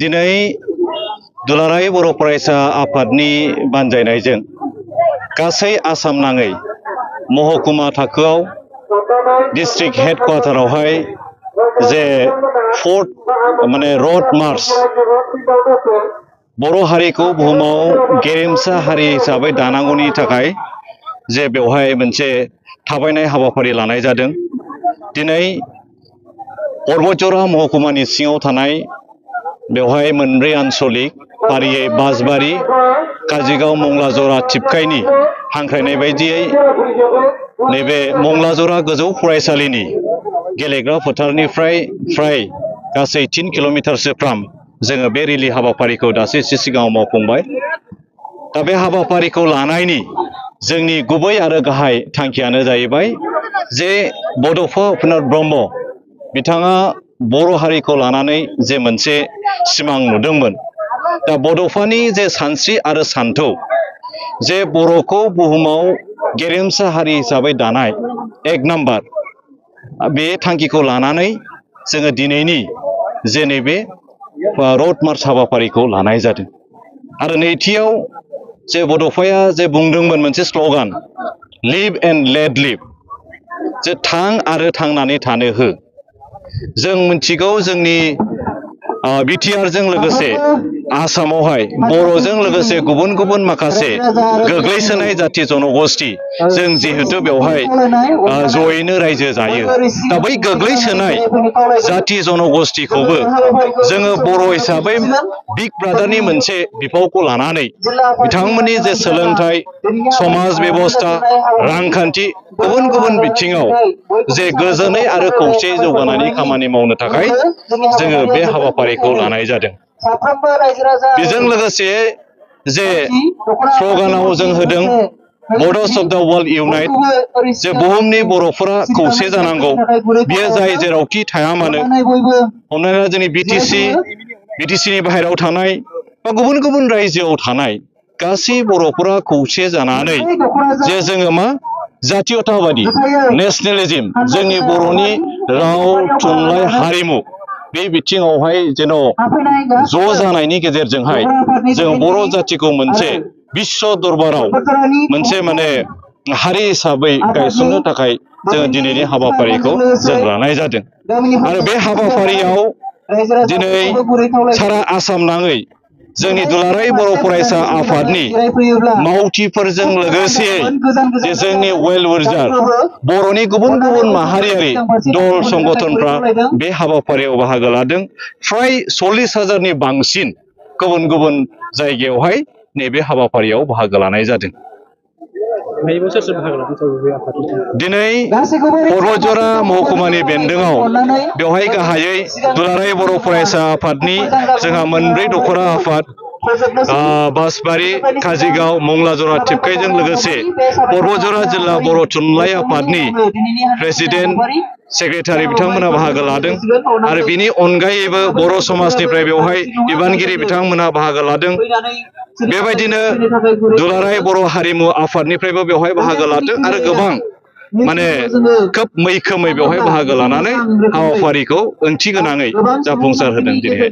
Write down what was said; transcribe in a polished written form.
दिनै दुलाराय बर' फरायसा आफादनि बानजायनायजों गासै आसाम नाङै महकुमा थाखोआव डिस्ट्रिक्ट हेडक्वार्टारावहाय जे फोर्थ रोड मार्च बर' हारिखौ बुहुमाव गेरेमसा हारि हिसाबै दानांगौनि थाखाय जे बेवहाय मोनसे थाबायनाय हाबाफारि लानाय जादों। दिनै पर्बतजरा महकुमानि सिङाव थानाय बेवहाय मोनब्रै आन्सलिक फारियै बासबारि, काजिगाव, मंलाजरा, थिपकाइनि हांख्रायनाय बायदियै नैबे मंलाजरा गोजौ फरायसालिनि गेलेग्रा फोथारनिफ्राय फ्राय गासै 3 किल'मिटारसोफ्राम जोङो बे रेलि हाबाफारिखौ दासो एसे सिगाङाव मावफुंबाय। दा बे हाबाफारिखौ लानायनि जोंनि गुबै आरो गाहाय थांखियानो जाहैबाय जे बड'फा उपेन्द्र ब्रह्म बिथाङा बर' हारिखौ लानानै जे मोनसे सिमां नुदोंमोन। दा बड'फानि जे सानस्रि आरो सान्थौ जे बर'खौ बुहुमाव गेरेमसा हारि हिसाबै दानाय 1 नाम्बार बे थांखिखौ लानानै जोङो दिनैनि जे नैबे रड मार्च हाबाफारिखौ लानाय जादों। आरो नैथियाव जे बड'फाया जे बुंदोंमोन मोनसे स्ल'गान लिभ एन्ड लेट लिभ, जे थां आरो थांनानै थानो हो। जों मिथिगौ जोंनि बिटिआरजों लोगोसे आसामावहाय बर'जों लोगोसे गुबुन गुबुन माखासे गोग्लैसोनाय जाथि जनगोष्ठी जों जिहेतु बेवहाय जयैनो रायजो जायो। दा बै गोग्लैसोनाय जाथि जनगोष्ठीखौबो जोङो बर' हिसाबै बिग ब्रादारनि मोनसे बिफावखौ लानानै बिथांमोननि जे सोलोंथाइ, समाज बेबस्था, रांखान्थि गुबुन गुबुन बिथिङाव जे गोजोनै आरो खौसेयै जौगानायनि खामानि मावनो थाखाय जोङो बे हाबाफारिखौ लानाय जादों। बेजों लोगोसे जे स्ल'गानाव जों होदों बर्डर्स अफ द वर्ल्ड इउनाइट, जे बुहुमनि बर'फोरा खौसे जानांगौ। बियो जाय जेरावखि थाया मानो, हमना ला जोंनि बिटिसिनि बाहेरायाव थानाय बा गुबुन गुबुन रायजोआव थानाय गासै बर'फोरा खौसे जानानै जे जोङो मा जातीयताबादि नेसनेलिज्म, जोंनि बर'नि राव, थुनलाइ, हारिमु बे बिथिङावहाय जेन' ज' जानायनि गेजेरजोंहाय जों बर' जाथिखौ मोनसे बिश्व दरबाराव मोनसे हारि हिसाबै गायसननो थाखाय जोङो दिनैनि हाबाफारिखौ जों लानाय जादों। आरो बे हाबाफारियाव दिनै सारा आसाम नाङै जोंनि दुलाराय बर' फरायसा आफादनि मावथिफोरजों लोगोसेयै जे जोंनि वेल विशार बर'नि गुबुन गुबुन माहारियारि दल संगठनफ्रा बे हाबाफारियाव बाहागो लादों। फ्राय 40,000नि बांसिन गुबुन गुबुन जायगायावहाय नैबे हाबाफारियाव बाहागो लानाय जादों। दिनै पर्बतजरा महकुमानि बेन्दोङाव बेवहाय गाहायै दुलाराय बर' फरायसा आफादनि जोंहा मोनब्रै दख'रा आफाद बासबारि, काजिगाव, मंलाजरा, थिपकाइजों लोगोसे पर्बतजरा जिल्ला बर' थुनलाइ आफादनि प्रेसिडेन्ट, सेक्रेटारि बिथांमोना बाहागो लादों। आरो बिनि अनगायैबो बर' समाजनिफ्राय बेवहाय बिबानगिरि बिथांमोना बाहागो लादों। बेबायदिनो दुलाराय बर' हारिमु आफादनिफ्रायबो बेवहाय बाहागो लादों आरो गोबां खोब मैखोमै बेवहाय बाहागो लानानै हाबाफारिखौ ओंथि गोनाङै जाफुंसार होदों दिनैहाय।